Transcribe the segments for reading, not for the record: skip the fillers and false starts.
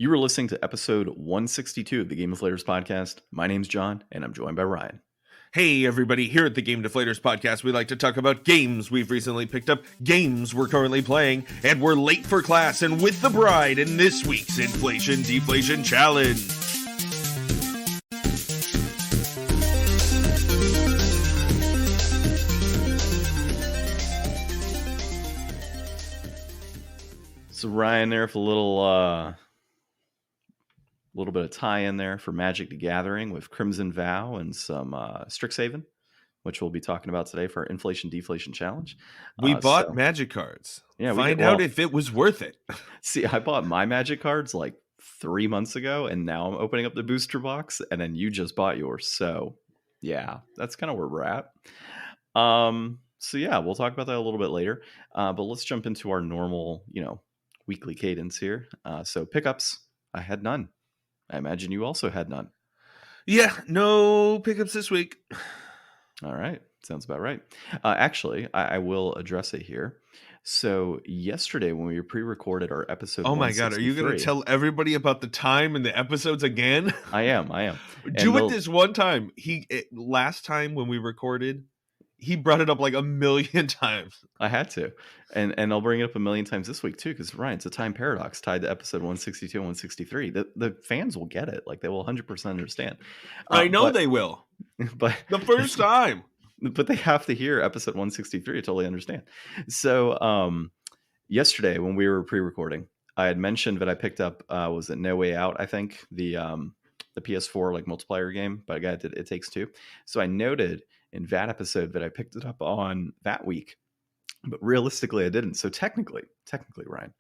You were listening to episode 162 of the Game Deflators Podcast. My name's John, and I'm joined by Ryan. Hey everybody, here at the Game Deflators Podcast, we like to talk about games we've recently picked up, games we're currently playing, and we're late for class and with the bride in this week's Inflation Deflation Challenge. So Ryan there with a little bit of tie-in there for Magic the Gathering with Crimson Vow and some Strixhaven, which we'll be talking about today for our Inflation Deflation Challenge. We bought Magic cards. Yeah, Find out if it was worth it. See, I bought my Magic cards like 3 months ago, and now I'm opening up the booster box, and then you just bought yours. So yeah, that's kind of where we're at. So yeah, we'll talk about that a little bit later. But let's jump into our normal, weekly cadence here. So pickups, I had none. I imagine you also had none. Yeah, no pickups this week. All right. Sounds about right. Actually, I will address it here. So yesterday when we pre-recorded our episode, oh my God, are you going to tell everybody about the time and the episodes again? I am. Do it this one time. Last time when we recorded, he brought it up like a million times. I had to. And I'll bring it up a million times this week too, because Ryan, it's a time paradox tied to episode 162 and 163. The fans will get it. Like they will 100% understand. I know they will. But the first time. But they have to hear episode 163 to totally understand. So yesterday when we were pre-recording, I had mentioned that I picked up was it No Way Out, I think, the PS4 like multiplayer game, but I got It Takes Two. So I noted in that episode that I picked it up on that week, but realistically I didn't. So technically, Ryan,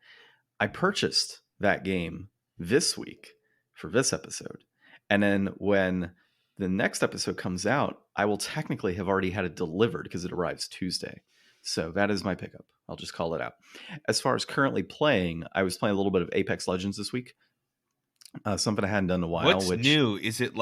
I purchased that game this week for this episode. And then when the next episode comes out, I will technically have already had it delivered because it arrives Tuesday. So that is my pickup. I'll just call it out. As far as currently playing, I was playing a little bit of Apex Legends this week. Something I hadn't done in a while. What's new? Is it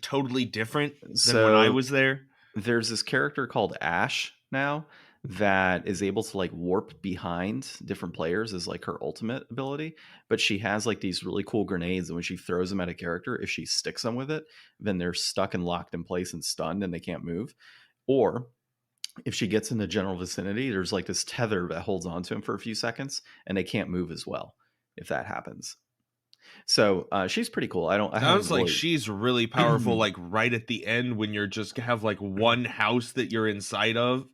totally different than when I was there? There's this character called Ash now that is able to like warp behind different players as like her ultimate ability, but she has like these really cool grenades, and when she throws them at a character, if she sticks them with it, then they're stuck and locked in place and stunned and they can't move. Or if she gets in the general vicinity, there's like this tether that holds on to them for a few seconds and they can't move as well if that happens. So she's pretty cool. Sounds like she's really powerful, like right at the end when you're just have like one house that you're inside of.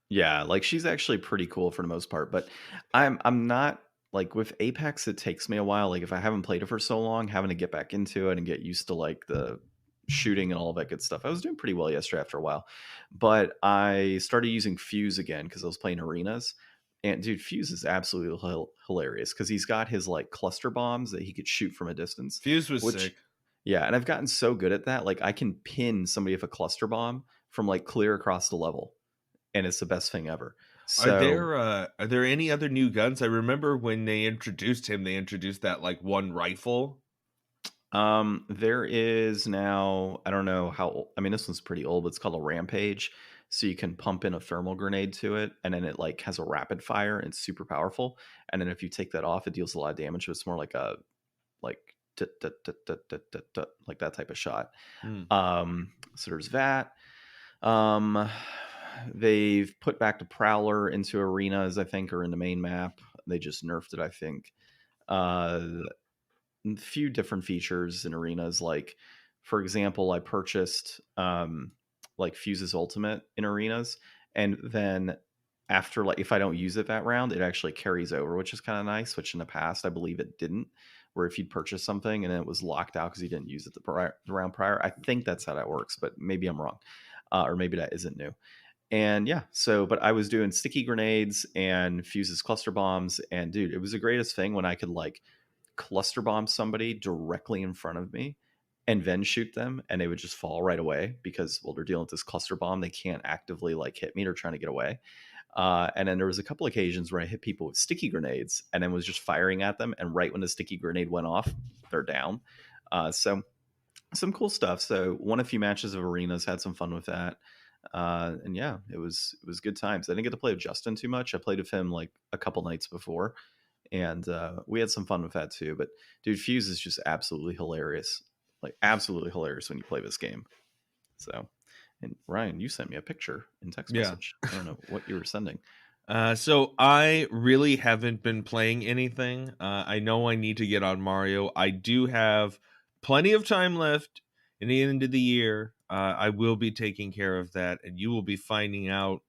Yeah, like she's actually pretty cool for the most part. But I'm not like with Apex. It takes me a while. Like if I haven't played it for so long, having to get back into it and get used to like the shooting and all that good stuff. I was doing pretty well yesterday after a while, but I started using Fuse again because I was playing arenas. And dude, Fuse is absolutely hilarious because he's got his like cluster bombs that he could shoot from a distance. Fuse was sick. Yeah, and I've gotten so good at that. Like I can pin somebody with a cluster bomb from like clear across the level, and it's the best thing ever. So, are there any other new guns? I remember when they introduced him, they introduced that like one rifle. There is now, I don't know how old, I mean, this one's pretty old, but it's called a Rampage. So you can pump in a thermal grenade to it, and then it like has a rapid fire and it's super powerful. And then if you take that off, it deals a lot of damage. So it's more like a like like that type of shot. So there's that. They've put back the Prowler into arenas, I think, or in the main map. They just nerfed it, I think. A few different features in arenas, like for example, I purchased like Fuse's ultimate in arenas, and then after like if I don't use it that round, it actually carries over, which is kind of nice, which in the past I believe it didn't, where if you'd purchase something and it was locked out because you didn't use it the round prior. I think that's how that works, but maybe I'm wrong, or maybe that isn't new. And yeah, but I was doing sticky grenades and Fuse's cluster bombs, and dude, it was the greatest thing when I could like cluster bomb somebody directly in front of me and then shoot them, and they would just fall right away because, well, they're dealing with this cluster bomb. They can't actively like hit me. They're trying to get away. And then there was a couple occasions where I hit people with sticky grenades and then was just firing at them. And right when the sticky grenade went off, they're down. So some cool stuff. So won a few matches of arenas, had some fun with that. And yeah, it was good times. I didn't get to play with Justin too much. I played with him like a couple nights before, and we had some fun with that too. But dude, Fuse is just absolutely hilarious, like absolutely hilarious when you play this game. So, and Ryan, you sent me a picture in text Yeah. message. I don't know what you were sending. So I really haven't been playing anything. I know I need to get on Mario. I do have plenty of time left in the end of the year. I will be taking care of that, and you will be finding out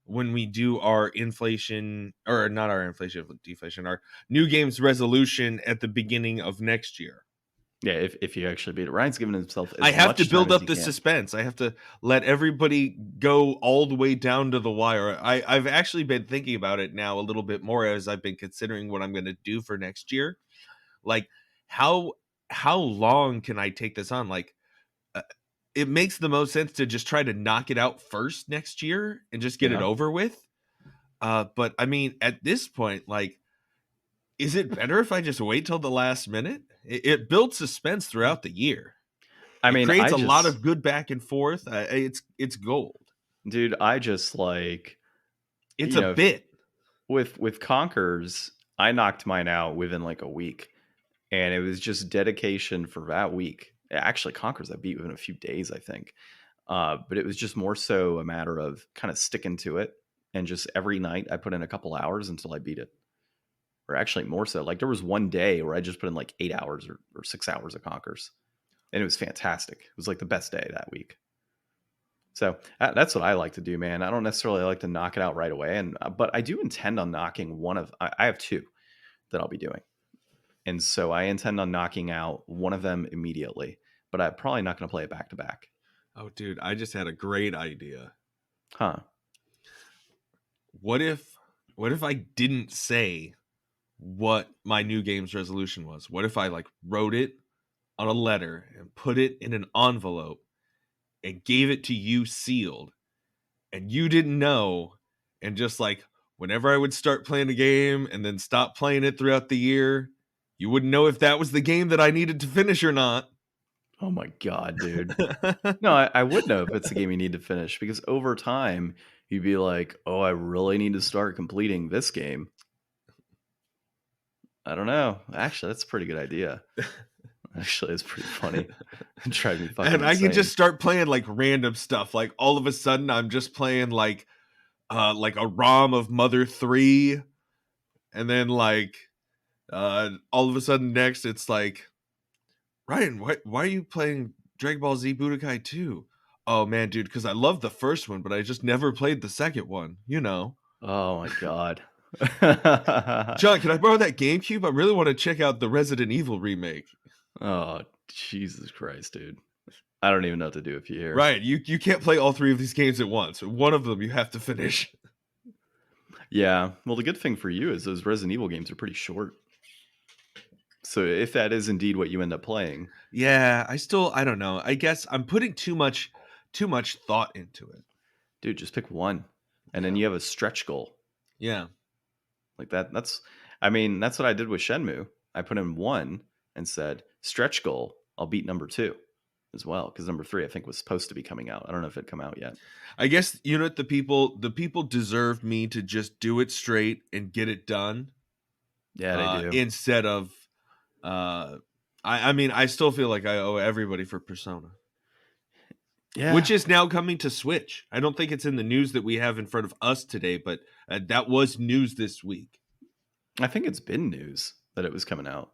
when we do our inflation, or not our inflation, deflation, our new games resolution at the beginning of next year. Yeah, if you actually beat it. Ryan's giving himself as I have much to build time as up he the can. suspense. I have to let everybody go all the way down to the wire. I've actually been thinking about it now a little bit more as I've been considering what I'm going to do for next year. Like, how long can I take this on? Like, it makes the most sense to just try to knock it out first next year and just get it Yeah. over with. But I mean, at this point, like, is it better if I just wait till the last minute? It builds suspense throughout the year. I It mean, creates a lot of good back and forth. It's gold. dude, I just like, It's you a know, bit. with Conkers, I knocked mine out within like a week, and it was just dedication for that week. Actually, Conkers I beat within a few days, I think. But it was just more so a matter of kind of sticking to it, and just every night I put in a couple hours until I beat it. Or actually, more so. Like there was one day where I just put in like 8 hours or 6 hours of Conkers, and it was fantastic. It was like the best day that week. So that's what I like to do, man. I don't necessarily like to knock it out right away, and but I do intend on knocking one of. I have two that I'll be doing, and so I intend on knocking out one of them immediately. But I'm probably not going to play it back to back. Oh, dude, I just had a great idea. Huh? What if I didn't say what my new game's resolution was? What if I like wrote it on a letter and put it in an envelope and gave it to you sealed, and you didn't know, and just like whenever I would start playing a game and then stop playing it throughout the year, you wouldn't know if that was the game that I needed to finish or not. Oh my god, dude. No, I would know if it's a game you need to finish, because over time you'd be like, oh, I really need to start completing this game. I don't know. Actually, that's a pretty good idea. Actually, it's pretty funny. Drive me fucking And I can insane. just start playing like random stuff. Like all of a sudden I'm just playing like a ROM of Mother 3, and then like all of a sudden next it's like, Ryan, why are you playing Dragon Ball Z Budokai 2? Oh man, dude, because I love the first one, but I just never played the second one, you know. Oh my god. John, can I borrow that GameCube? I really want to check out the Resident Evil remake. Oh, Jesus Christ, dude. I don't even know what to do with you here. Ryan, you can't play all three of these games at once. One of them you have to finish. Yeah. Well, the good thing for you is those Resident Evil games are pretty short. So if that is indeed what you end up playing. Yeah, I don't know. I guess I'm putting too much thought into it. Dude, just pick one. And then you have a stretch goal. Yeah. Like that's what I did with Shenmue. I put in one and said, stretch goal, I'll beat number 2 as well. Because number 3, I think, was supposed to be coming out. I don't know if it come out yet. I guess, you know what, the people deserve me to just do it straight and get it done. Yeah, they do. Instead of I mean, I still feel like I owe everybody for Persona. Yeah. Which is now coming to Switch. I don't think it's in the news that we have in front of us today, but that was news this week. I think it's been news that it was coming out.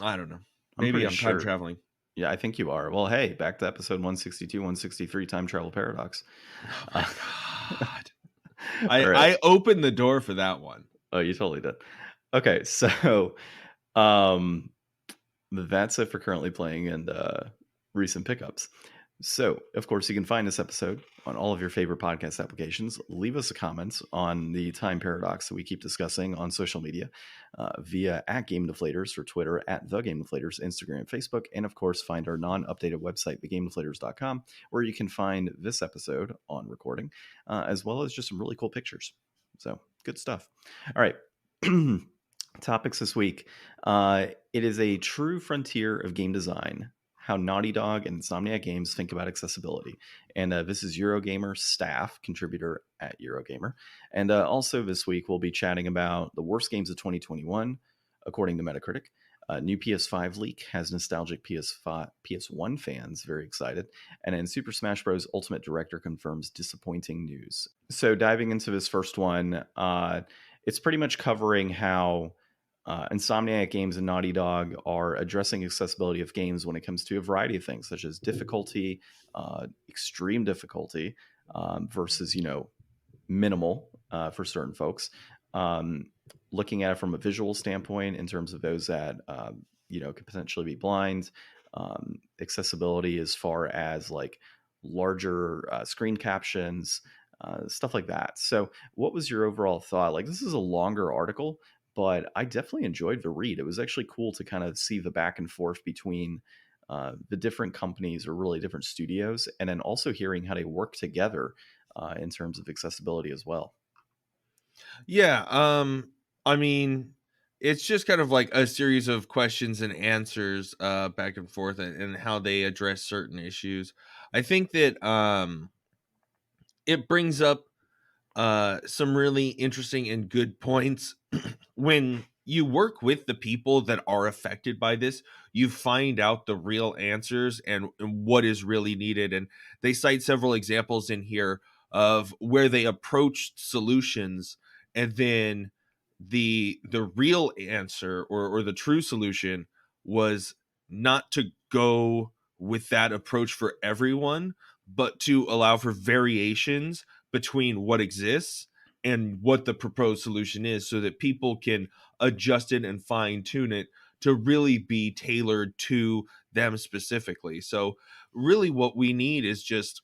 I don't know. Maybe I'm time traveling. Yeah, I think you are. Well, hey, back to episode 162, 163, Time Travel Paradox. Oh my God. I opened the door for that one. Oh, you totally did. Okay, so that's it for currently playing and recent pickups. So, of course, you can find this episode on all of your favorite podcast applications. Leave us a comment on the time paradox that we keep discussing on social media via @GameDeflators for Twitter, @TheGameDeflators, Instagram, and Facebook. And, of course, find our non-updated website, thegamedeflators.com, where you can find this episode on recording, as well as just some really cool pictures. So, good stuff. All right. Topics this week. It is a true frontier of game design. how Naughty Dog and Insomniac Games think about accessibility. And this is Eurogamer staff, contributor at Eurogamer. And also this week, we'll be chatting about the worst games of 2021, according to Metacritic. New PS5 leak has nostalgic PS1 fans very excited. And then Super Smash Bros. Ultimate Director confirms disappointing news. So diving into this first one, it's pretty much covering how Insomniac Games and Naughty Dog are addressing accessibility of games when it comes to a variety of things, such as difficulty, extreme difficulty, versus, minimal for certain folks. Looking at it from a visual standpoint in terms of those that could potentially be blind, accessibility as far as like larger screen captions, stuff like that. So what was your overall thought? Like, this is a longer article, but I definitely enjoyed the read. It was actually cool to kind of see the back and forth between the different companies or really different studios, and then also hearing how they work together in terms of accessibility as well. Yeah, I mean, it's just kind of like a series of questions and answers back and forth, and how they address certain issues. I think that it brings up some really interesting and good points. When you work with the people that are affected by this, you find out the real answers and what is really needed. And they cite several examples in here of where they approached solutions, and then the real answer, or the true solution, was not to go with that approach for everyone, but to allow for variations between what exists and what the proposed solution is, so that people can adjust it and fine tune it to really be tailored to them specifically. So really what we need is just,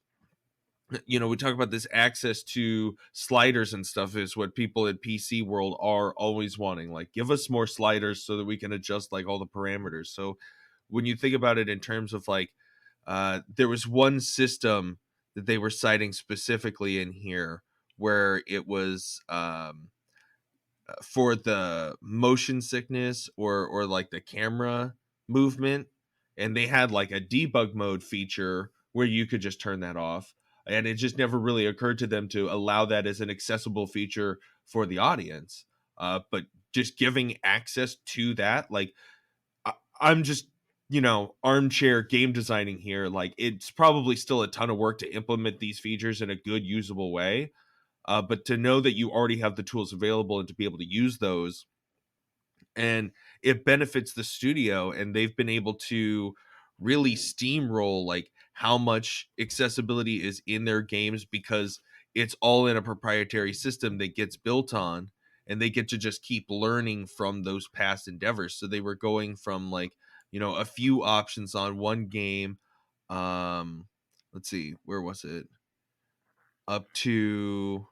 we talk about this access to sliders and stuff is what people at PC world are always wanting. Like, give us more sliders so that we can adjust like all the parameters. So when you think about it in terms of like, there was one system that they were citing specifically in here where it was for the motion sickness, or like the camera movement, and they had like a debug mode feature where you could just turn that off, and it just never really occurred to them to allow that as an accessible feature for the audience. But just giving access to that, like, I'm just, armchair game designing here. Like, it's probably still a ton of work to implement these features in a good, usable way. But to know that you already have the tools available and to be able to use those, and it benefits the studio, and they've been able to really steamroll like how much accessibility is in their games, because it's all in a proprietary system that gets built on, and they get to just keep learning from those past endeavors. So they were going from like, a few options on one game, let's see, where was it, up to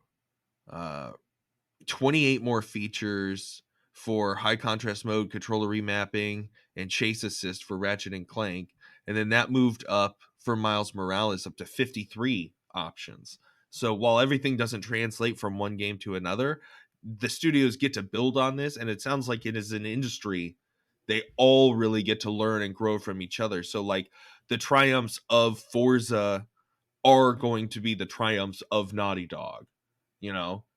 28 more features for high contrast mode, controller remapping, and chase assist for Ratchet and Clank. And then that moved up for Miles Morales up to 53 options. So while everything doesn't translate from one game to another, the studios get to build on this, and it sounds like it is an industry they all really get to learn and grow from each other. So like, the triumphs of Forza are going to be the triumphs of Naughty Dog.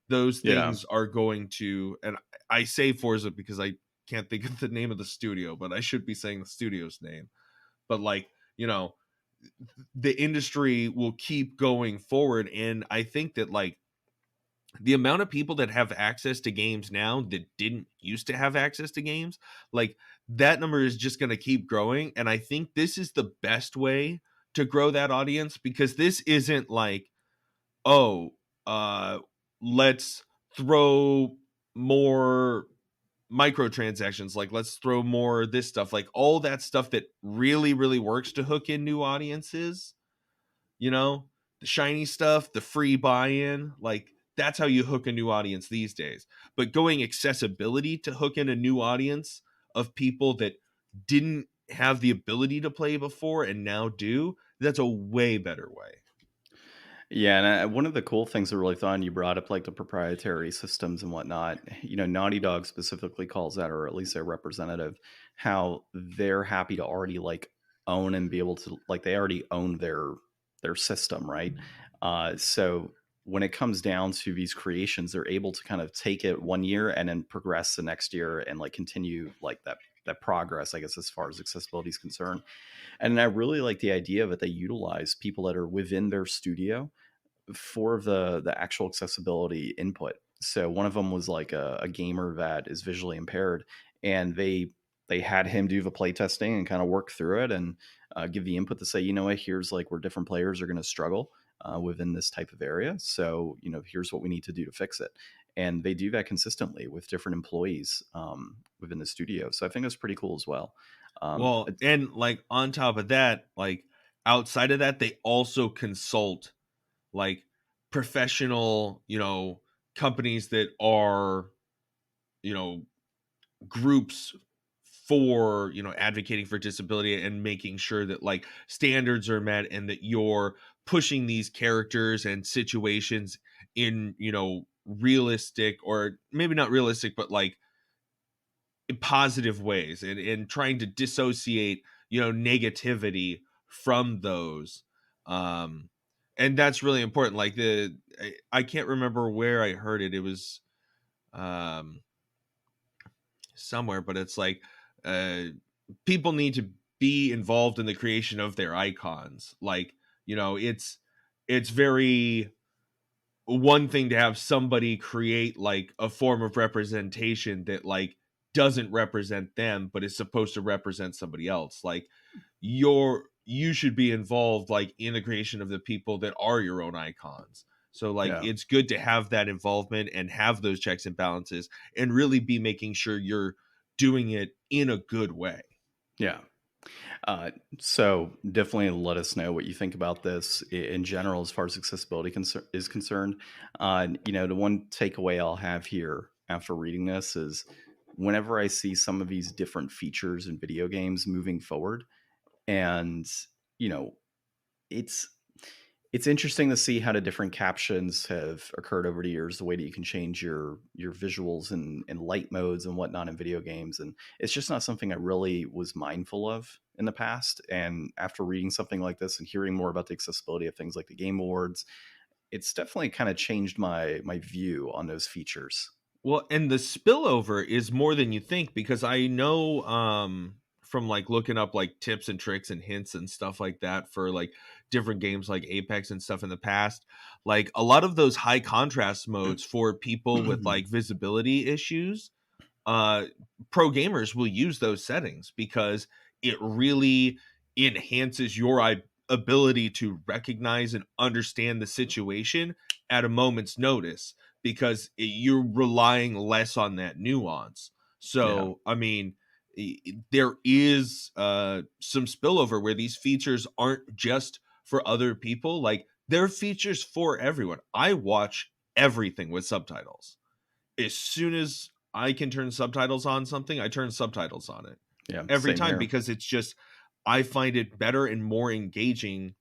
Those things are going to, and I say Forza because I can't think of the name of the studio, but I should be saying the studio's name. But like, the industry will keep going forward. And I think that like, the amount of people that have access to games now that didn't used to have access to games, like, that number is just going to keep growing. And I think this is the best way to grow that audience, because this isn't like, oh, let's throw more microtransactions, like, let's throw more this stuff, like all that stuff that really, really works to hook in new audiences, the shiny stuff, the free buy-in, like, that's how you hook a new audience these days. But going accessibility to hook in a new audience of people that didn't have the ability to play before and now do, that's a way better way. Yeah, and one of the cool things I really thought, and you brought up like the proprietary systems and whatnot, Naughty Dog specifically calls that, or at least their representative, how they're happy to already like own and be able to, like, they already own their system, right? So when it comes down to these creations, they're able to kind of take it one year and then progress the next year and like continue like that progress, I guess, as far as accessibility is concerned. And I really like the idea that they utilize people that are within their studio for the actual accessibility input. So one of them was like a gamer that is visually impaired, and they had him do the playtesting and kind of work through it and give the input to say, you know what, here's like where different players are going to struggle within this type of area. So you know, here's what we need to do to fix it. And they do that consistently with different employees within the studio. So I think that's pretty cool as well. Well, and like on top of that, like outside of that, they also consult like professional, companies that are, you know, groups for, advocating for disability and making sure that like standards are met and that you're pushing these characters and situations in, realistic, or maybe not realistic, but like in positive ways, and trying to dissociate, negativity from those. Um, and that's really important. Like I can't remember where I heard it. It was um somewhere, but it's like uh people need to be involved in the creation of their icons. Like, it's very one thing to have somebody create like a form of representation that like doesn't represent them but is supposed to represent somebody else. Like you should be involved like in the creation of the people that are your own icons. So like yeah. it's good to have that involvement and have those checks and balances and really be making sure you're doing it in a good way. Yeah. So definitely let us know what you think about this in general, as far as accessibility is concerned. You know, the one takeaway I'll have here after reading this is whenever I see some of these different features in video games moving forward, and you know, it's it's interesting to see how the different captions have occurred over the years, the way that you can change your visuals and light modes and whatnot in video games. And it's just not something I really was mindful of in the past. And after reading something like this and hearing more about the accessibility of things like the Game Awards, it's definitely kind of changed my view on those features. Well, and the spillover is more than you think, because I know from like looking up like tips and tricks and hints and stuff like that for like different games like Apex and stuff in the past, like a lot of those high contrast modes for people with like visibility issues, uh pro gamers will use those settings because it really enhances your ability to recognize and understand the situation at a moment's notice, because you're relying less on that nuance. Yeah. So I mean, there is some spillover where these features aren't just for other people, like they're features for everyone. I watch everything with subtitles. As soon as I can turn subtitles on something, I turn subtitles on it Yeah. every Same time, here. because it's just, I find it better and more engaging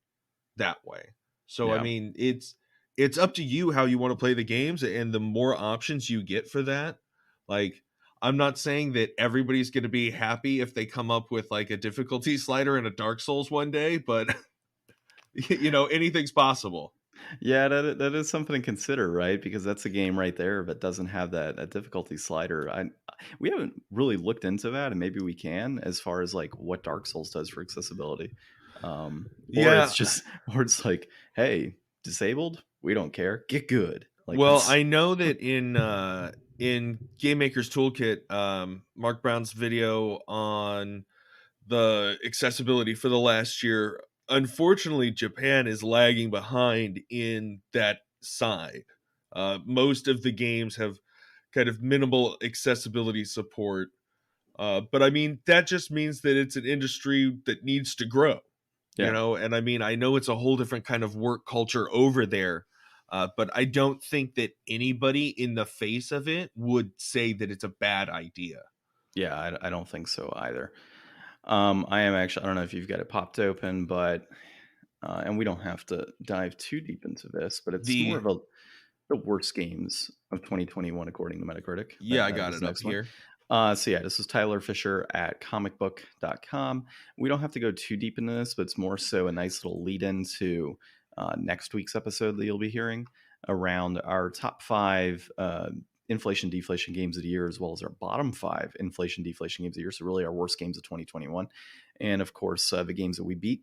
that way. So I Yeah. mean, it's up to you how you want to play the games, and the more options you get for that, like I'm not saying that everybody's going to be happy if they come up with like a difficulty slider in a Dark Souls one day, but anything's possible. Yeah, that is something to consider, right? Because that's a game right there that doesn't have that difficulty slider. We haven't really looked into that, and maybe we can, as far as like what Dark Souls does for accessibility. Or Yeah. it's just, or it's like, hey, disabled, we don't care, get good. Like Well, that's I know that in Game Maker's Toolkit, Mark Brown's video on the accessibility for the last year, unfortunately, Japan is lagging behind in that side. Most of the games have kind of minimal accessibility support. But I mean, that just means that it's an industry that needs to grow, yeah, and I mean, I know it's a whole different kind of work culture over there. But I don't think that anybody in the face of it would say that it's a bad idea. yeah, I don't think so either. I am actually, I don't know if you've got it popped open, but and we don't have to dive too deep into this, but it's more The of a the worst games of 2021 according to Metacritic. Yeah, That I that got is it the up next one. here. So yeah, this is Tyler Fisher at comicbook.com. We don't have to go too deep into this, but it's more so a nice little lead into next week's episode that you'll be hearing around our top five inflation deflation games of the year, as well as our bottom five inflation deflation games of the year. So really our worst games of 2021. And of course, the games that we beat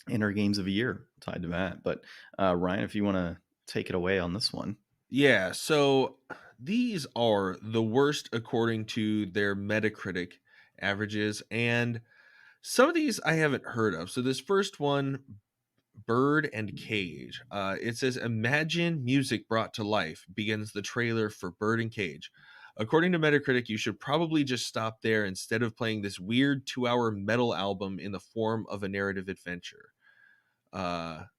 in our games of a year tied to that. But Ryan, if you want to take it away on this one. Yeah, so these are the worst according to their Metacritic averages, and some of these I haven't heard of. So this first one, Bird and Cage. It says, "Imagine music brought to life," begins the trailer for Bird and Cage. According to Metacritic, you should probably just stop there instead of playing this weird 2-hour metal album in the form of a narrative adventure.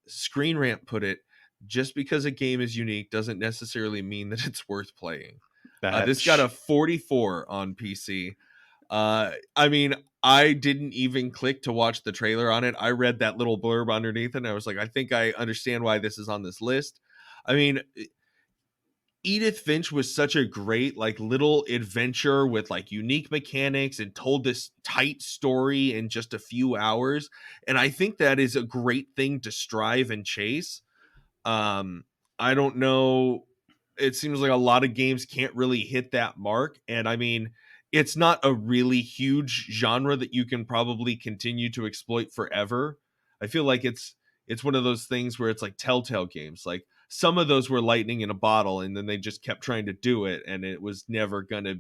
Screen Rant put it, "Just because a game is unique doesn't necessarily mean that it's worth playing." This got a 44 on PC. I mean, I didn't even click to watch the trailer on it. I read that little blurb underneath it, and I was like, I think I understand why this is on this list. I mean, Edith Finch was such a great like little adventure with like unique mechanics and told this tight story in just a few hours. And I think that is a great thing to strive and chase. I don't know. It seems like a lot of games can't really hit that mark. And I mean, it's not a really huge genre that you can probably continue to exploit forever. I feel like it's one of those things where it's like Telltale games. Like some of those were lightning in a bottle, and then they just kept trying to do it, and it was never gonna.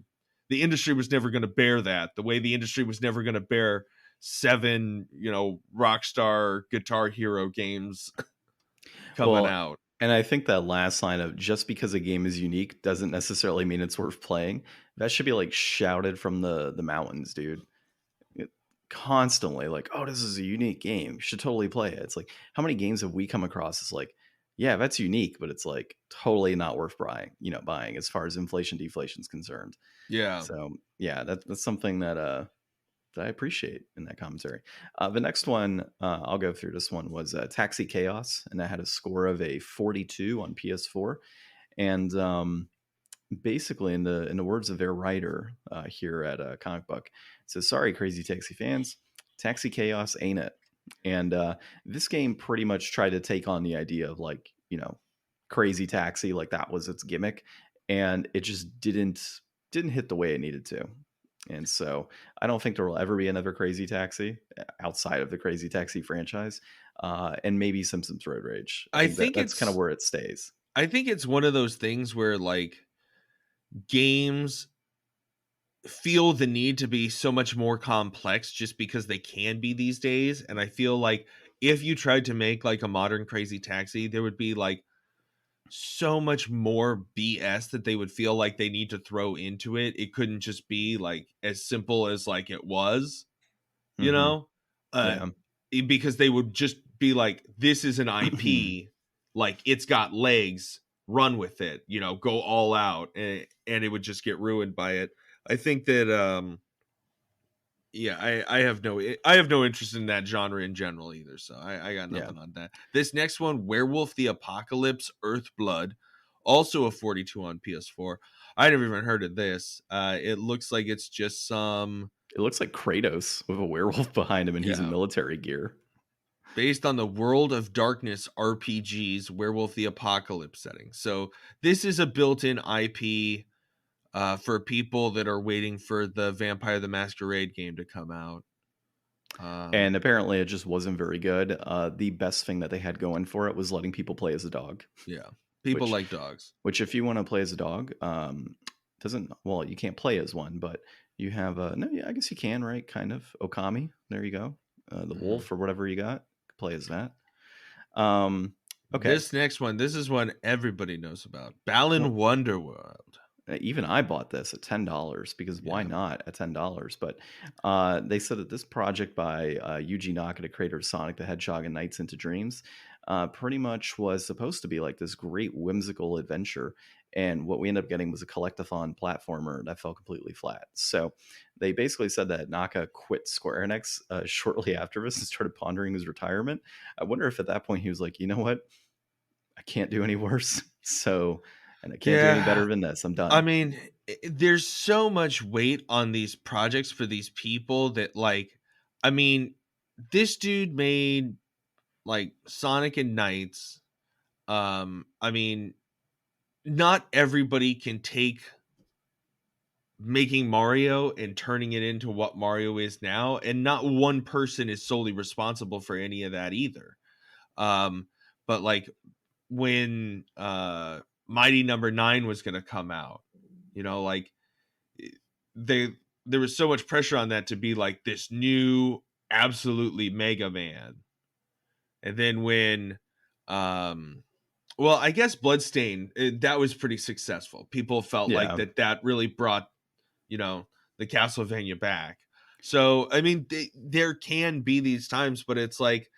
The industry was never gonna bear that. The way the industry was never gonna bear 7, Rockstar Guitar Hero games coming out. And I think that last line of just because a game is unique doesn't necessarily mean it's worth playing. That should be like shouted from the mountains, dude. Constantly like, oh, this is a unique game. You should totally play it. It's like, how many games have we come across? It's like, yeah, that's unique, but it's like totally not worth buying as far as inflation deflation is concerned. Yeah. So yeah, that's something that I appreciate in that commentary. The next one, I'll go through this one, was Taxi Chaos, and that had a score of a 42 on PS4. And basically, in the words of their writer here at Comic Book, it says, "Sorry, Crazy Taxi fans, Taxi Chaos ain't it." And this game pretty much tried to take on the idea of like, Crazy Taxi, like that was its gimmick, and it just didn't hit the way it needed to. And so I don't think there will ever be another Crazy Taxi outside of the Crazy Taxi franchise, and maybe Simpsons Road Rage. I think that's kind of where it stays. I think it's one of those things where like games feel the need to be so much more complex just because they can be these days. And I feel like if you tried to make like a modern Crazy Taxi, there would be like so much more BS that they would feel like they need to throw into it. It couldn't just be like as simple as like it was, you know? Yeah. Because they would just be like, this is an IP, like it's got legs, run with it, go all out, and it would just get ruined by it. I think that I have no interest in that genre in general either, so I got nothing on that. This next one, Werewolf the Apocalypse Earthblood, also a 42 on PS4. I never even heard of this. It looks like it's just some... It looks like Kratos with a werewolf behind him, and he's in military gear. Based on the World of Darkness RPG's Werewolf the Apocalypse setting. So this is a built-in IP for people that are waiting for the Vampire the Masquerade game to come out. And apparently it just wasn't very good. The best thing that they had going for it was letting people play as a dog. Yeah. People like dogs. Which if you want to play as a dog, you can't play as one, but you have I guess you can, right? Kind of. Okami. There you go. The wolf or whatever you got. Play as that. Okay. This next one, this is one everybody knows about. Balan Wonderworld. Even I bought this at $10 because why not at $10? But they said that this project by Yuji Naka, the creator of Sonic the Hedgehog and Nights into Dreams, pretty much was supposed to be like this great whimsical adventure. And what we ended up getting was a collectathon platformer that fell completely flat. So they basically said that Naka quit Square Enix shortly after this and started pondering his retirement. I wonder if at that point he was like, you know what? I can't do any worse. So and I can't do any Yeah. better than this. I'm I done. mean, there's so much weight on these projects for these people that, like, I mean, this dude made like Sonic and Knights. I mean, not everybody can take making Mario and turning it into what Mario is now, and not one person is solely responsible for any of that either. Um, but like when Mighty Number 9 was going to come out, like they there was so much pressure on that to be like this new absolutely Mega Man. And then when well, I guess Bloodstain, that was pretty successful. People felt like Yeah. that really brought, the Castlevania back. So, I mean, there can be these times, but it's like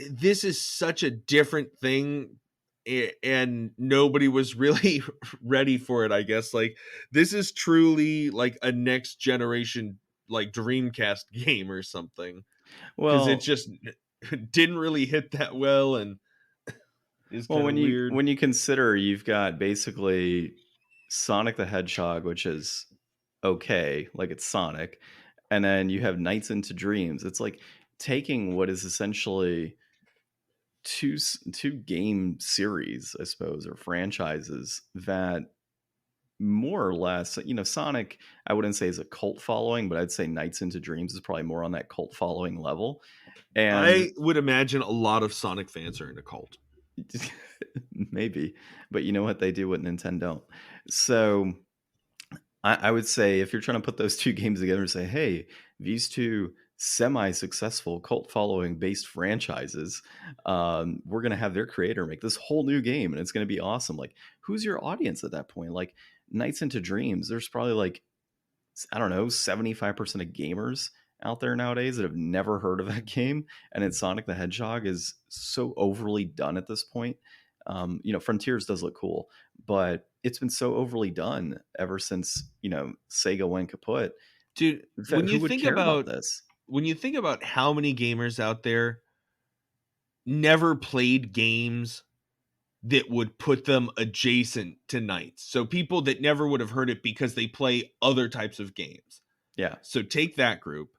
this is such a different thing, and nobody was really ready for it, I guess. Like, this is truly like a next generation like Dreamcast game or something, because it Well, just didn't really hit that well and is well, kind of weird. when you consider you've got basically Sonic the Hedgehog, which is okay, like it's Sonic, and then you have Nights into Dreams. It's like taking what is essentially two game series, I suppose, or franchises that more or less, Sonic, I wouldn't say is a cult following, but I'd say Nights into Dreams is probably more on that cult following level. And I would imagine a lot of Sonic fans are in a cult. maybe, but you know what? They do what Nintendo don't. So I would say if you're trying to put those two games together and say, hey, these two semi-successful cult following based franchises, we're going to have their creator make this whole new game and it's going to be awesome. Like, who's your audience at that point? Like, Nights into Dreams, there's probably like, I don't know, 75% of gamers out there nowadays that have never heard of that game. And it's Sonic the Hedgehog is so overly done at this point. Frontiers does look cool, but it's been so overly done ever since, Sega went kaput. Dude, when you Who would think care about about this? how many gamers out there never played games that would put them adjacent to Knights. So people that never would have heard it because they play other types of games. Yeah. So take that group,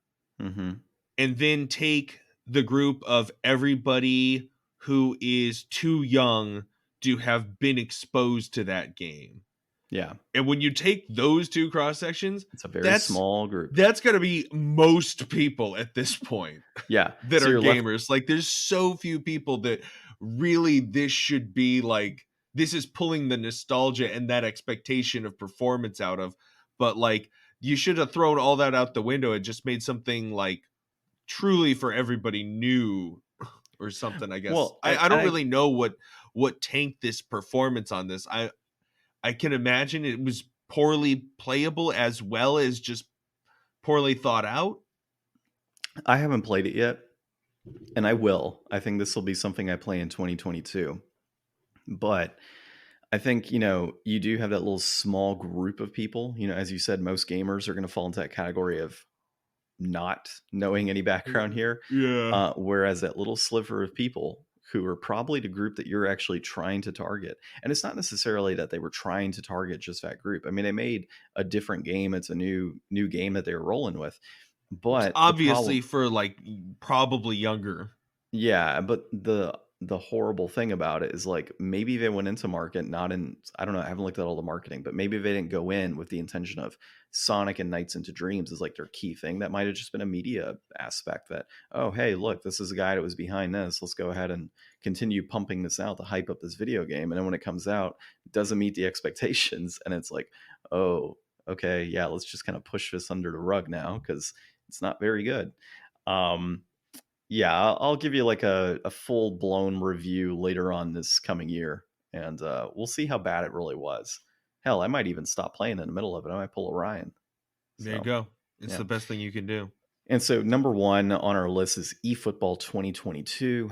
Mm-hmm. and then take the group of everybody who is too young to have been exposed to that game. Yeah. And when you take those two cross sections, It's a very that's small group. that's going to be most people at this point Yeah. that So are you're left. gamers. Like, there's so few people that really this should be like, this is pulling the nostalgia and that expectation of performance out of. But like, you should have thrown all that out the window and just made something like truly for everybody new or something, I guess. Well, I don't really know what tanked this performance on this. I can imagine it was poorly playable as well as just poorly thought out. I haven't played it yet, and I will. I think this will be something I play in 2022. But I think, you do have that little small group of people. As you said, most gamers are going to fall into that category of not knowing any background here. Yeah. Whereas that little sliver of people who are probably the group that you're actually trying to target. And it's not necessarily that they were trying to target just that group. I mean, they made a different game. It's a new game that they were rolling with. But Obviously for like probably younger. yeah, but the horrible thing about it is like maybe they went into market not in, I don't know, I haven't looked at all the marketing, but maybe they didn't go in with the intention of Sonic and Nights into Dreams as like their key thing. That might have just been a media aspect that, oh hey, look, this is a guy that was behind this. Let's go ahead and continue pumping this out to hype up this video game. And then when it comes out, it doesn't meet the expectations, and it's like, oh, okay, yeah, let's just kind of push this under the rug now because it's not very good. Um, yeah, I'll give you like a full blown review later on this coming year, and we'll see how bad it really was. Hell, I might even stop playing in the middle of it. I might pull a Ryan. There you So go. It's yeah. the best thing you can do. And so number one on our list is eFootball 2022.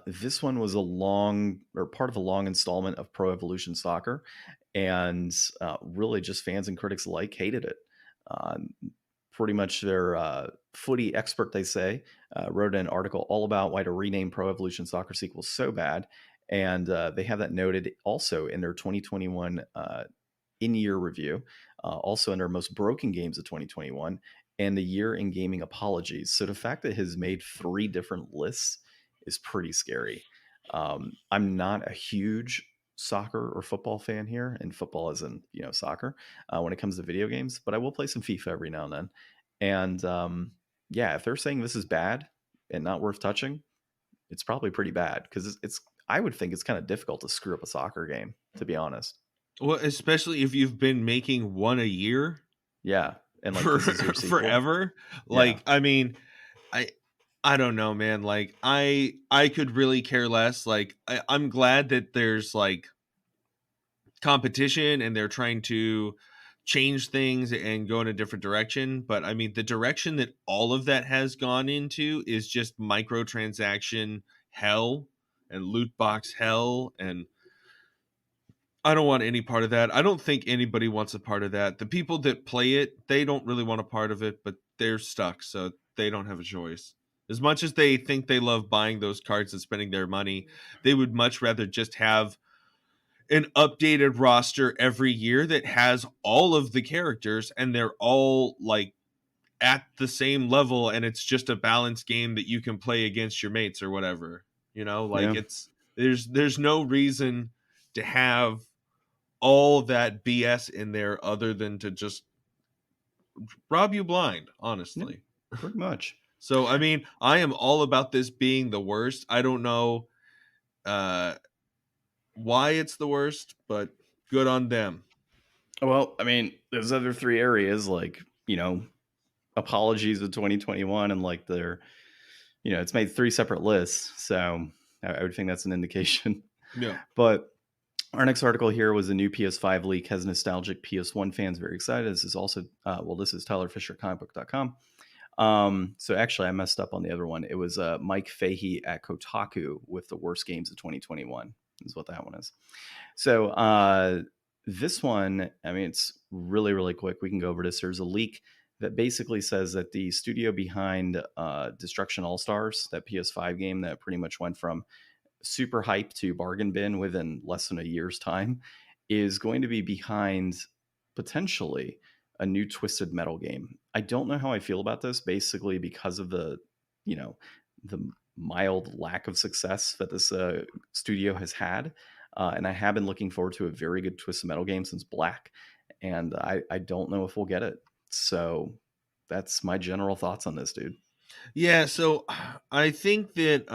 This one was part of a long installment of Pro Evolution Soccer, and really just fans and critics alike hated it. Uh, Pretty much their footy expert, they say, wrote an article all about why to rename Pro Evolution Soccer sequel so bad. And they have that noted also in their 2021 in-year review, also in their most broken games of 2021, and the year in gaming apologies. So the fact that it has made 3 different lists is pretty scary. I'm not a huge soccer or football fan here, and football isn't, soccer when it comes to video games, but I will play some FIFA every now and then. And yeah, if they're saying this is bad and not worth touching, it's probably pretty bad because it's I would think it's kind of difficult to screw up a soccer game, to be honest. Well, especially if you've been making one a year Yeah, and like for this is your sequel. forever. Yeah, Like, I mean, I I don't know, man. Like, I could really care less. Like, I'm glad that there's like competition and they're trying to change things and go in a different direction. But I mean, the direction that all of that has gone into is just microtransaction hell and loot box hell. And I don't want any part of that. I don't think anybody wants a part of that. The people that play it, they don't really want a part of it, but they're stuck, so they don't have a choice. As much as they think they love buying those cards and spending their money, they would much rather just have an updated roster every year that has all of the characters and they're all like at the same level, and it's just a balanced game that you can play against your mates or whatever. Like yeah, it's there's no reason to have all that BS in there other than to just rob you blind, yeah, honestly. pretty much. So I mean, I am all about this being the worst. I don't know uh why it's the worst, but good on them. Well, I mean, there's other 3 areas like apologies of 2021, and like it's made 3 separate lists, so I would think that's an indication. Yeah. But our next article here was a new PS5 leak has nostalgic PS1 fans very excited. This is also, this is Tyler Fisher, comicbook.com. So actually, I messed up on the other one. It was Mike Fahey at Kotaku with the worst games of 2021 is what that one is. So this one, I mean, it's really, really quick. We can go over this. There's a leak that basically says that the studio behind Destruction All-Stars, that PS5 game that pretty much went from super hype to bargain bin within less than a year's time, is going to be behind potentially a new Twisted Metal game. I don't know how I feel about this, basically because of the mild lack of success that this studio has had. And I have been looking forward to a very good Twisted Metal game since Black, and I don't know if we'll get it. So that's my general thoughts on this, dude. Yeah, so I think that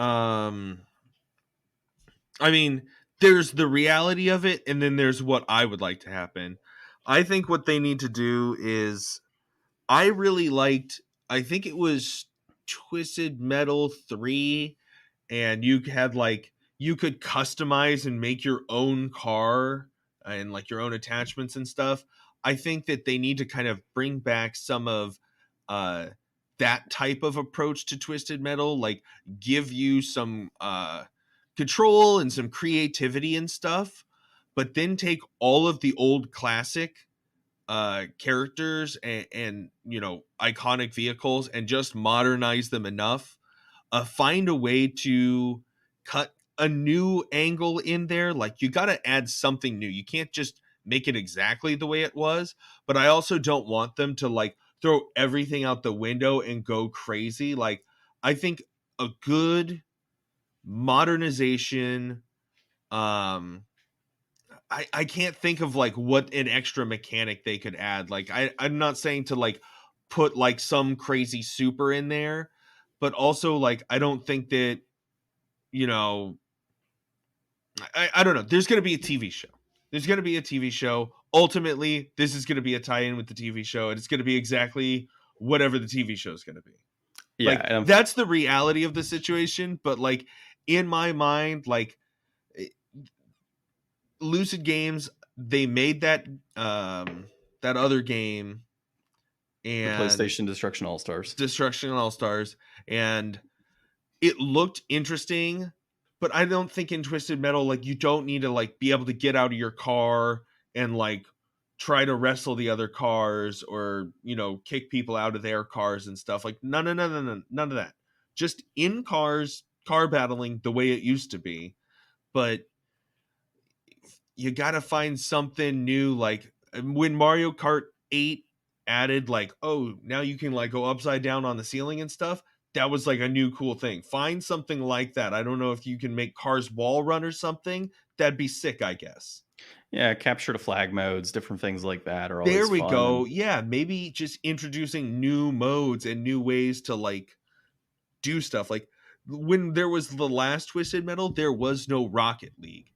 I mean, there's the reality of it, and then there's what I would like to happen. I think what they need to do is I really liked, I think it was Twisted Metal 3, and you had like, you could customize and make your own car and like your own attachments and stuff. I think that they need to kind of bring back some of uh, that type of approach to Twisted Metal, like give you some control and some creativity and stuff, but then take all of the old classic characters and iconic vehicles and just modernize them enough. Find a way to cut a new angle in there. Like, you got to add something new. You can't just make it exactly the way it was, but I also don't want them to like throw everything out the window and go crazy. Like, I think a good modernization, I can't think of like what an extra mechanic they could add. Like, I'm not saying to like put like some crazy super in there, but also like I don't think that, you know, I don't know. There's gonna be a TV show. There's gonna be a TV show. Ultimately, this is gonna be a tie-in with the TV show, and it's gonna be exactly whatever the TV show is gonna be. Yeah, Like, and that's the reality of the situation. But like in my mind, like Lucid Games, they made that that other game the and PlayStation Destruction All Stars. Destruction All Stars, and it looked interesting, but I don't think in Twisted Metal, like, you don't need to like be able to get out of your car and like try to wrestle the other cars or kick people out of their cars and stuff. Like, none of that. Just in cars, car battling the way it used to be. but you got to find something new. Like when Mario Kart 8 added like, oh, now you can like go upside down on the ceiling and stuff. That was like a new cool thing. Find something like that. I don't know if you can make Cars wall run or something. That'd be sick, I guess. Yeah, capture the flag modes, different things like that are There always we fun. go. And Yeah, maybe just introducing new modes and new ways to like do stuff. Like when there was the last Twisted Metal, there was no Rocket League.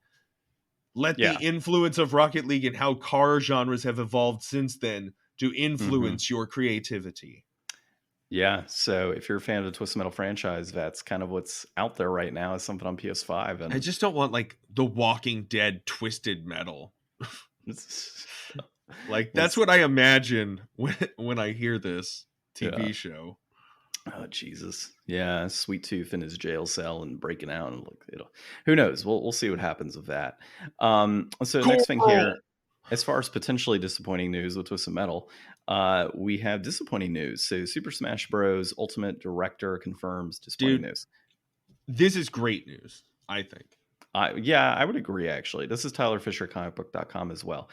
Let the yeah. influence of Rocket League and how car genres have evolved since then to influence your creativity. Yeah, so if you're a fan of the Twisted Metal franchise, that's kind of what's out there right now, is something on PS5, I and just don't want like the Walking Dead Twisted Metal. it's, Like that's it's what I imagine when I hear this TV yeah. show. Oh Jesus, yeah, Sweet Tooth in his jail cell and breaking out, and look, who knows? We'll see what happens with that. So next thing Coral. here, as far as potentially disappointing news with Twisted Metal, we have disappointing news. So Super Smash Bros. Ultimate Director confirms disappointing Dude, news. this is great news, I think. Yeah, I would agree, actually. This is Tyler Fisher, comicbook.com as well.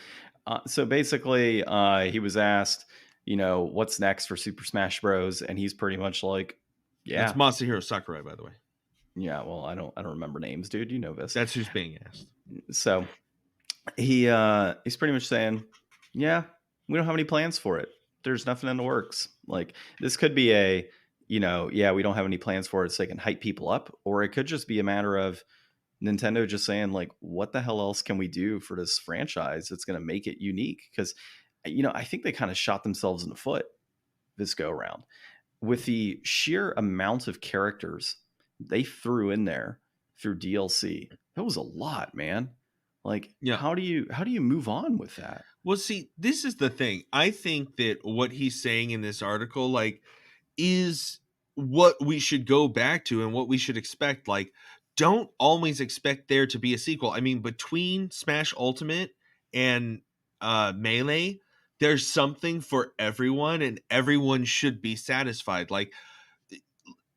So basically, he was asked, what's next for Super Smash Bros. And he's pretty much like, That's yeah, Masahiro Sakurai, by the way. yeah. Well, I don't remember names, dude. You know this. That's who's being asked. So he's pretty much saying, yeah, we don't have any plans for it. There's nothing in the works. Like, this could be yeah, we don't have any plans for it so they can hype people up, or it could just be a matter of Nintendo just saying, like, what the hell else can we do for this franchise that's going to make it unique? Because, I think they kind of shot themselves in the foot this go around with the sheer amount of characters they threw in there through DLC. That was a lot, man. Like, Yeah. how do you move on with that? Well, see, this is the thing. I think that what he's saying in this article, like, is what we should go back to and what we should expect. Like, don't always expect there to be a sequel. I mean, between Smash Ultimate and Melee, there's something for everyone, and everyone should be satisfied. Like,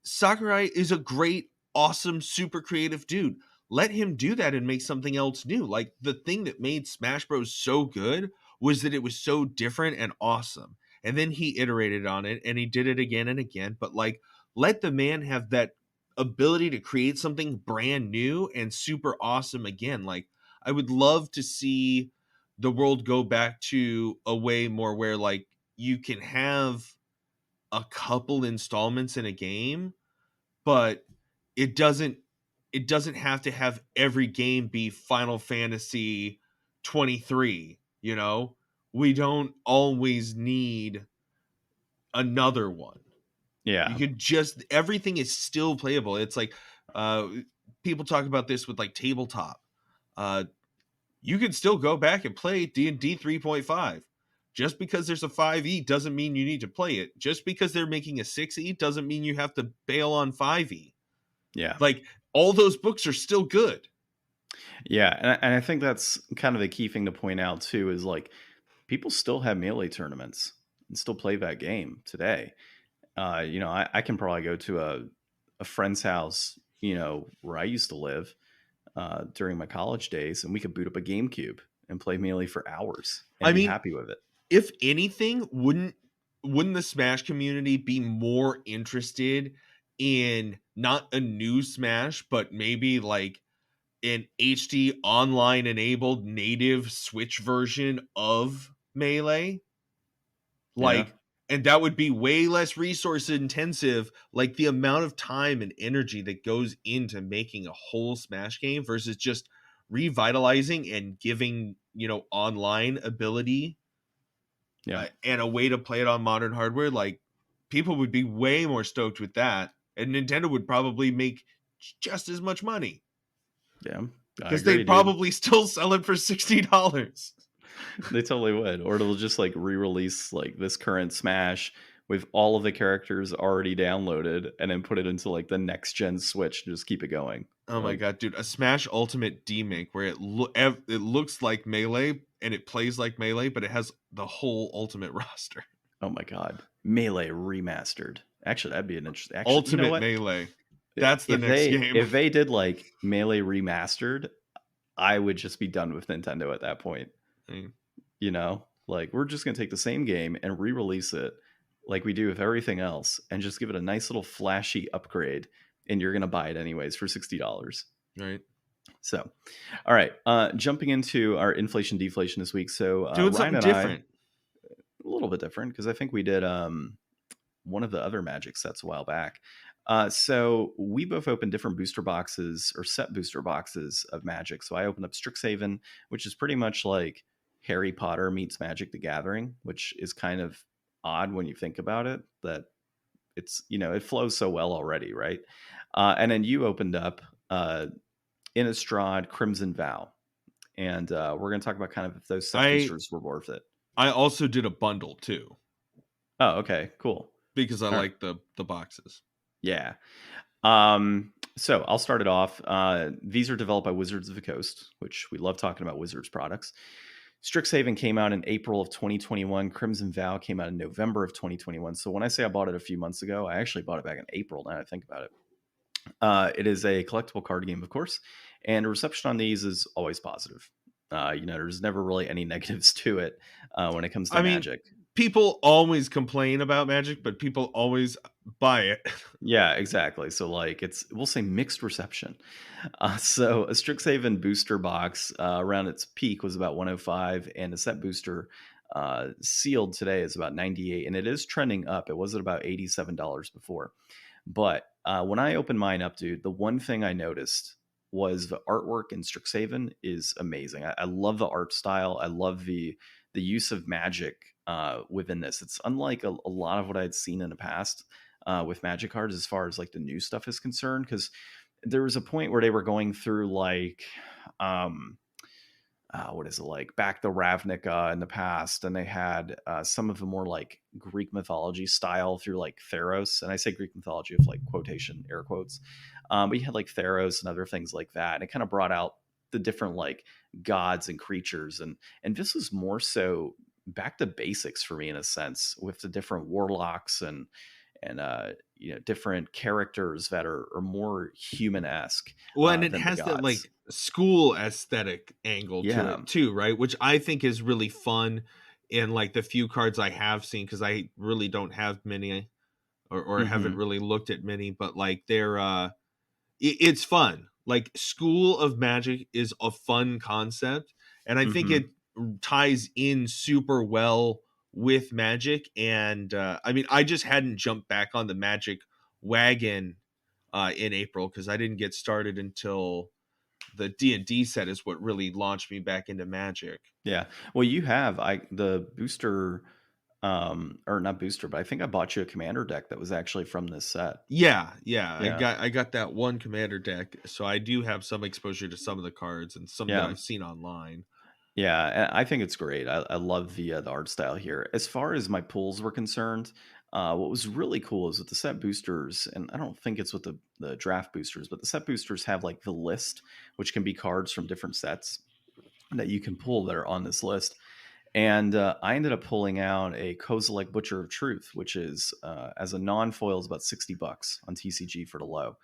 Sakurai is a great, awesome, super creative dude. Let him do that and make something else new. Like, the thing that made Smash Bros so good was that it was so different and awesome. And then he iterated on it and he did it again and again. But like, let the man have that ability to create something brand new and super awesome again. Like, I would love to see the world go back to a way more where like you can have a couple installments in a game, but it doesn't have to have every game be Final Fantasy 23, We don't always need another one. Yeah. You could just, everything is still playable. It's like people talk about this with like tabletop. You can still go back and play D&D 3.5. Just because there's a 5e doesn't mean you need to play it. Just because they're making a 6e doesn't mean you have to bail on 5e. Yeah. Like, all those books are still good. Yeah, and I think that's kind of the key thing to point out too, is like, people still have Melee tournaments and still play that game today. I can probably go to a friend's house, where I used to live during my college days, and we could boot up a GameCube and play Melee for hours and be happy with it. If anything, wouldn't the Smash community be more interested in not a new Smash, but maybe like an HD online enabled native Switch version of Melee? Like, and that would be way less resource intensive. Like, the amount of time and energy that goes into making a whole Smash game versus just revitalizing and giving, online ability and a way to play it on modern hardware. Like, people would be way more stoked with that, and Nintendo would probably make just as much money. Yeah, because they'd probably still sell it for $60. They totally would. Or it'll just like re-release like this current Smash with all of the characters already downloaded, and then put it into like the next gen Switch and just keep it going. Oh my god, dude! A Smash Ultimate demake where it looks like Melee and it plays like Melee, but it has the whole Ultimate roster. Oh my god, Melee remastered. Actually, that'd be an interesting. Ultimate Melee. That's the next game. If they did like Melee Remastered, I would just be done with Nintendo at that point. You know, like we're just gonna take the same game and re-release it like we do with everything else, and just give it a nice little flashy upgrade, and you're gonna buy it anyways for $60. Right. So, all right, jumping into our inflation deflation this week. So Doing Ryan something and different. a little bit different because I think we did one of the other Magic sets a while back. So we both opened different booster boxes or set booster boxes of Magic. So I opened up Strixhaven, which is pretty much like Harry Potter meets Magic the Gathering, which is kind of odd when you think about it, that it's, you know, it flows so well already, right? And then you opened up Innistrad Crimson Vow. And we're going to talk about kind of if those set boosters were worth it. I also did a bundle too. Oh, okay, cool. Because I like the boxes. Yeah. So I'll start it off. These are developed by Wizards of the Coast, which we love talking about Wizards products. Strixhaven came out in April of 2021. Crimson Vow came out in November of 2021. So when I say I bought it a few months ago, I actually bought it back in April, now I think about it. It is a collectible card game, of course, and reception on these is always positive. You know, there's never really any negatives to it when it comes to Magic. People always complain about Magic, but people always buy it. Yeah, exactly. So like we'll say mixed reception. So a Strixhaven booster box around its peak was about 105, and a set booster sealed today is about 98, and it is trending up. It was at about $87 before. But when I opened mine up, dude, the one thing I noticed was the artwork in Strixhaven is amazing. I love the art style. I love the use of magic within this. It's unlike a lot of what I'd seen in the past with Magic cards as far as like the new stuff is concerned, because there was a point where they were going through like what is it, like Back the Ravnica in the past, and they had some of the more like Greek mythology style through like Theros, and I say Greek mythology with like quotation air quotes, but you had like Theros and other things like that, and it kind of brought out the different like gods and creatures, and this was more so back to basics for me in a sense, with the different warlocks and you know, different characters that are more human-esque. Well, and it has that like school aesthetic angle to it too, right? Which I think is really fun in like the few cards I have seen, because I really don't have many or haven't really looked at many, but like they're it's fun. Like School of Magic is a fun concept, and I think it ties in super well with Magic. And I mean, I just hadn't jumped back on the Magic wagon in April, because I didn't get started until the D&D set is what really launched me back into Magic. Yeah, well, you have the booster or not booster, but I think I bought you a commander deck that was actually from this set. Yeah. I got that one commander deck, so I do have some exposure to some of the cards and some that I've seen online. Yeah, and I think it's great. I love the art style here. As far as my pulls were concerned, what was really cool is with the set boosters, and I don't think it's with the draft boosters, but the set boosters have like the list, which can be cards from different sets that you can pull that are on this list. And I ended up pulling out a Kozilek Butcher of Truth, which is as a non-foil is about $60 on TCG for the low.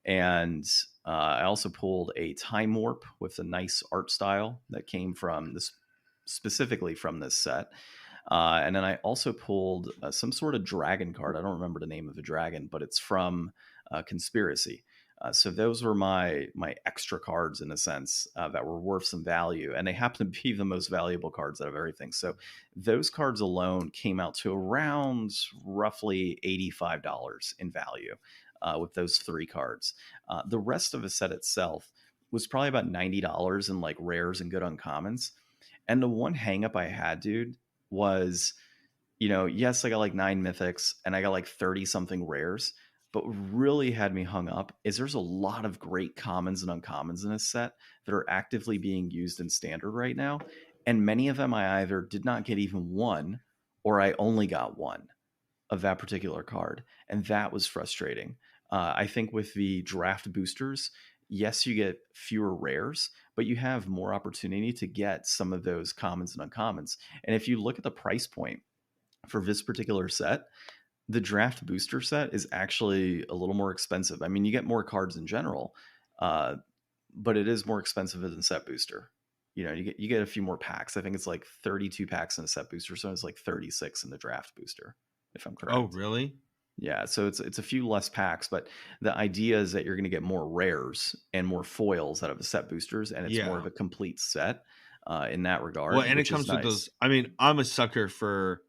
And I also pulled a Time Warp with a nice art style that came from this, specifically from this set. And then I also pulled some sort of dragon card. I don't remember the name of the dragon, but it's from Conspiracy. So those were my extra cards in a sense that were worth some value, and they happen to be the most valuable cards out of everything. So those cards alone came out to around roughly $85 in value with those three cards. The rest of the set itself was probably about $90 in like rares and good uncommons. And the one hang up I had, dude, was, you know, yes, I got like 9 mythics and I got like 30 something rares. But what really had me hung up is there's a lot of great commons and uncommons in this set that are actively being used in standard right now. And many of them I either did not get even one, or I only got one of that particular card. And that was frustrating. I think with the draft boosters, yes, you get fewer rares, but you have more opportunity to get some of those commons and uncommons. And if you look at the price point for this particular set, The draft booster set is actually a little more expensive. I mean, you get more cards in general, uh, but it is more expensive than set booster. You get a few more packs. I think it's like 32 packs in a set booster, so it's like 36 in the draft booster, if I'm Oh, correct. really? Yeah, so it's a few less packs, but the idea is that you're going to get more rares and more foils out of the set boosters, and it's more Yeah. of a complete set in that Well, regard, and it which is comes with nice. those. I mean, I'm a sucker for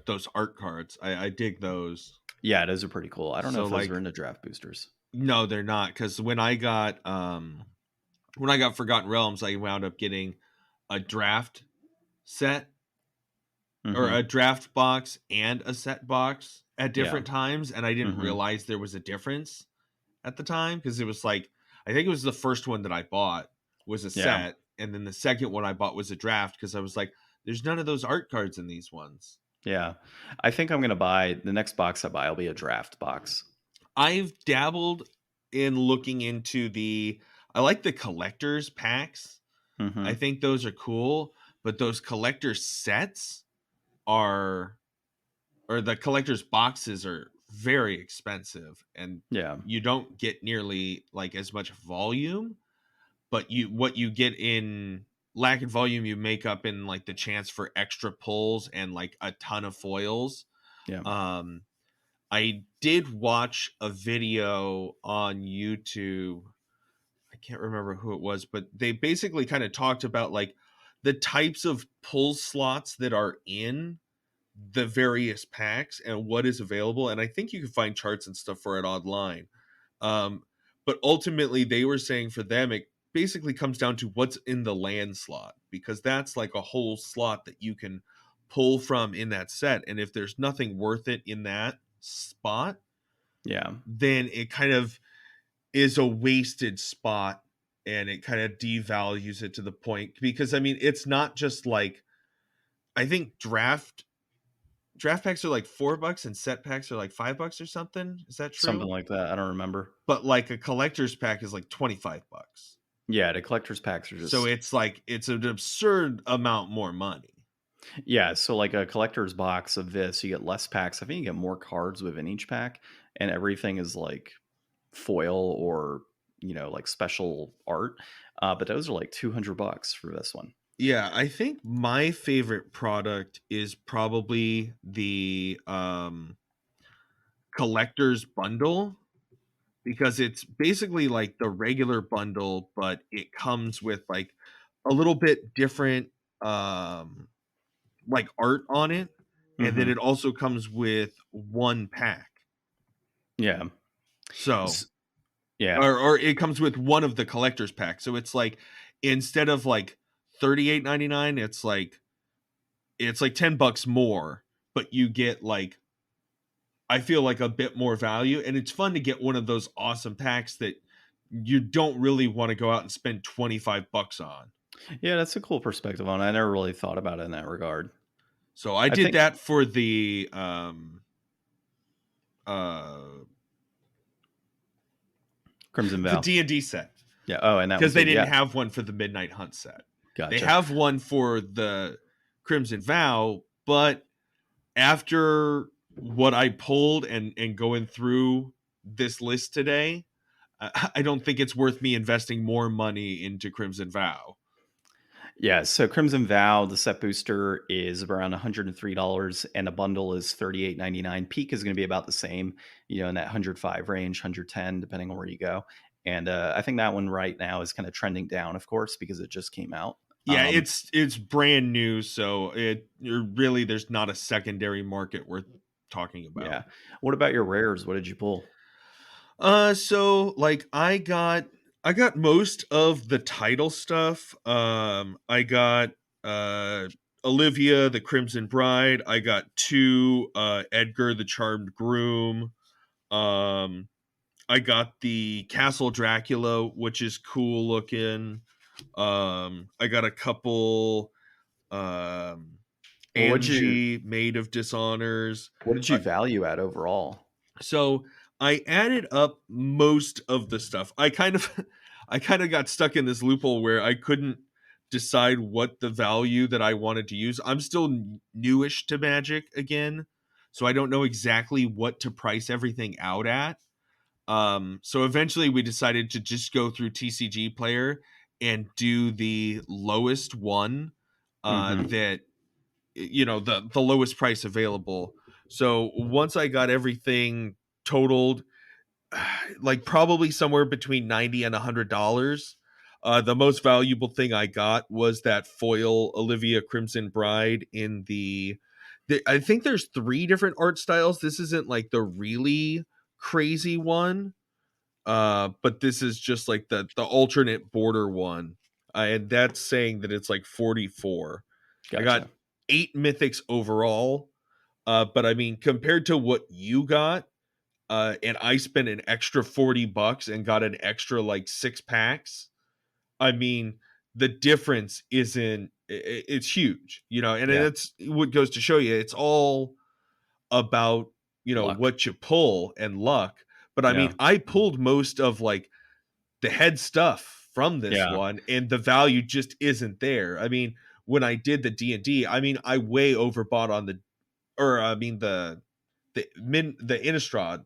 those art cards. I dig those. Yeah, those are pretty cool. I don't know So if those are like, in the draft boosters. no, they're not, because when I got Forgotten Realms, I wound up getting a draft set or Hmm. a draft box and a set box at Yeah. different times, and I didn't Hmm. realize there was a difference at the time, because it was like, I think it was the first one that I bought was a Yeah. set, and then the second one I bought was a draft, because I was like, there's none of those art cards in these ones. Yeah. I think I'm going to buy the next box I buy will be a draft box. I've dabbled in looking into I like the collector's packs. I Hmm. think those are cool, but those collector sets are, or the collector's boxes are very expensive, and Yeah. you don't get nearly like as much volume, but what you get in lack of volume you make up in like the chance for extra pulls and like a ton of foils. Yeah. um I did watch a video on YouTube. I can't remember who it was, but they basically kind of talked about like the types of pull slots that are in the various packs and what is available. And I think you can find charts and stuff for it online. Um, but ultimately, they were saying for them, it basically comes down to what's in the land slot, because that's like a whole slot that you can pull from in that set. And if there's nothing worth it in that spot, Yeah. then it kind of is a wasted spot, and it kind of devalues it to the point, because I mean, it's not just like, I think draft packs are like $4 and set packs are like $5 or something. Is that Something true? like that. I don't remember. But like a collector's pack is like $25. Yeah, the collector's packs are So just it's like, it's an absurd amount more money. yeah, so like a collector's box of this, you get less packs. I think you get more cards within each pack, and everything is like foil or like special art. But those are like $200 for this one. Yeah, I think my favorite product is probably the collector's bundle, because it's basically like the regular bundle, but it comes with like a little bit different um like art on it, and then Hmm. it also comes with one pack. Yeah. So, S- yeah. or it comes with one of the collector's packs. So it's like, instead of like 38.99, it's like $10 more, but you get like, I feel like a bit more value, and it's fun to get one of those awesome packs that you don't really want to go out and spend $25 on. Yeah, that's a cool perspective on it. I never really thought about it in that regard. So I I did think that for the uh Crimson the Vow. D&D set, Yeah. Oh, and that because was they the didn't yeah. have one for the Midnight Hunt set. They Gotcha. have one for the Crimson Vow, but after what I pulled and going through this list today, I don't think it's worth me investing more money into Crimson Vow. Yeah, so Crimson Vow, the set booster is around $103 and a bundle is $38.99. Peak is going to be about the same, in that 105 range, 110, depending on where you go. And I think that one right now is kind of trending down, of course, because it just came out. Yeah, it's brand new, so really, there's not a secondary market worth talking about. Yeah. What about your rares? What did you pull? So like, I got most of the title stuff. I got uh Olivia the Crimson Bride. I got two Edgar the Charmed Groom. Um I got the Castle Dracula, which is cool looking. I got a couple um Well, Angie, Maid of Dishonors. what did you value at overall? So I added up most of the stuff. I kind of got stuck in this loophole where I couldn't decide what the value that I wanted to use. I'm still newish to Magic again, so I don't know exactly what to price everything out at. So eventually we decided to just go through TCG Player and do the lowest one, that, you know, the lowest price available. So once I got everything totaled, like probably somewhere between $90 and $100. The most valuable thing I got was that foil Olivia Crimson Bride in I think there's 3 different art styles. This isn't like the really crazy one, but this is just like the alternate border one, and that's saying that it's like 44. I got Gotcha. 8 mythics overall, but I mean, compared to what you got, and I spent an extra $40 and got an extra like 6 packs. I mean, the difference isn't it's huge, you know, and Yeah. that's what goes to show you it's all about, you know, Luck. what you pull and luck. But I Yeah. mean, I pulled most of like the head stuff from this Yeah. one, and the value just isn't there. I mean, when I did the D&D, I mean, I way overbought on the Innistrad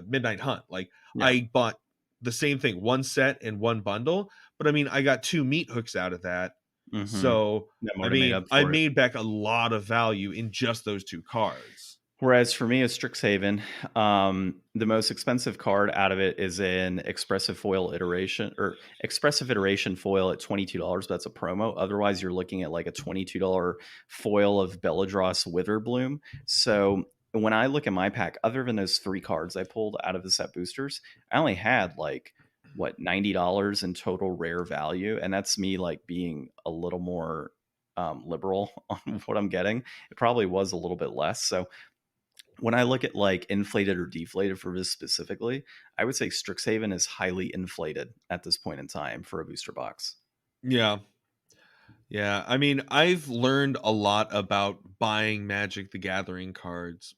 Midnight Hunt. Like, Yeah. I bought the same thing, one set and one bundle, but I mean, I got 2 meat hooks out of that. Mm-hmm. So That I might have made mean, up I for it. made back a lot of value in just those 2 cards. Whereas for me, as Strixhaven, the most expensive card out of it is an expressive foil iteration or expressive iteration foil at $22. That's a promo. Otherwise, you're looking at like a $22 foil of Belladross Witherbloom. So when I look at my pack, other than those 3 cards I pulled out of the set boosters, I only had like what $90 in total rare value, and that's me like being a little more liberal on what I'm getting. It probably was a little bit less. So when I look at like inflated or deflated for this specifically, I would say Strixhaven is highly inflated at this point in time for a booster box. Yeah. Yeah, I mean, I've learned a lot about buying Magic the Gathering cards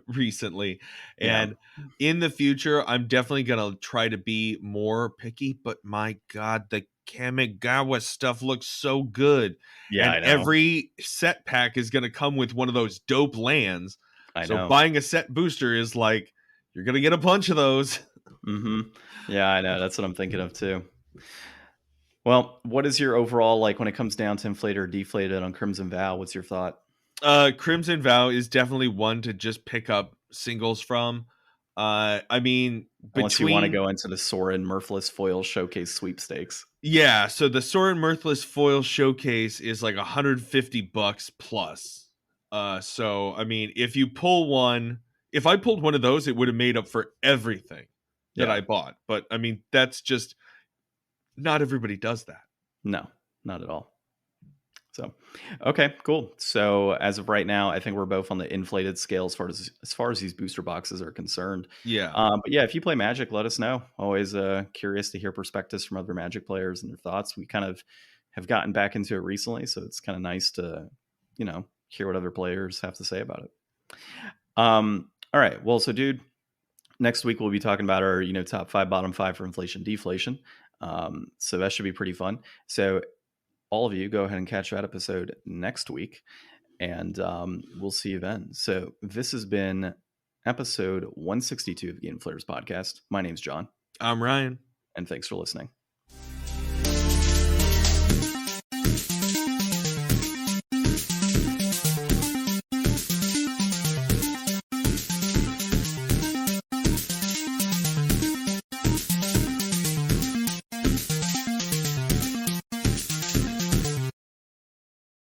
recently. Yeah. And in the future, I'm definitely going to try to be more picky, but my God, the Kamigawa stuff looks so good. Yeah, And I know. every set pack is going to come with one of those dope lands. I So know. buying a set booster is like, you're going to get a bunch of those. Yeah, I know. That's what I'm thinking of too. Well, what is your overall like when it comes down to inflated or deflated on Crimson Vow? What's your thought? Crimson Vow is definitely one to just pick up singles from. I mean, Unless you want to between go into the Sorin Mirthless Foil Showcase sweepstakes. yeah, so the Sorin Mirthless foil showcase is like $150 plus. So I mean, if I pulled one of those, it would have made up for everything that Yeah. I bought. But I mean, that's just not everybody does that. No, not at all. So, okay, cool. So as of right now, I think we're both on the inflated scale as far as these booster boxes are concerned. Yeah. But yeah, if you play Magic, let us know. Always curious to hear perspectives from other Magic players and their thoughts. We kind of have gotten back into it recently, so it's kind of nice to, hear what other players have to say about it. All right. Well, so dude, next week we'll be talking about our, top 5, bottom 5 for inflation, deflation. So that should be pretty fun. So all of you go ahead and catch that episode next week, and we'll see you then. So this has been episode 162 of the Game Deflators Podcast. My name's John. I'm Ryan. And thanks for listening.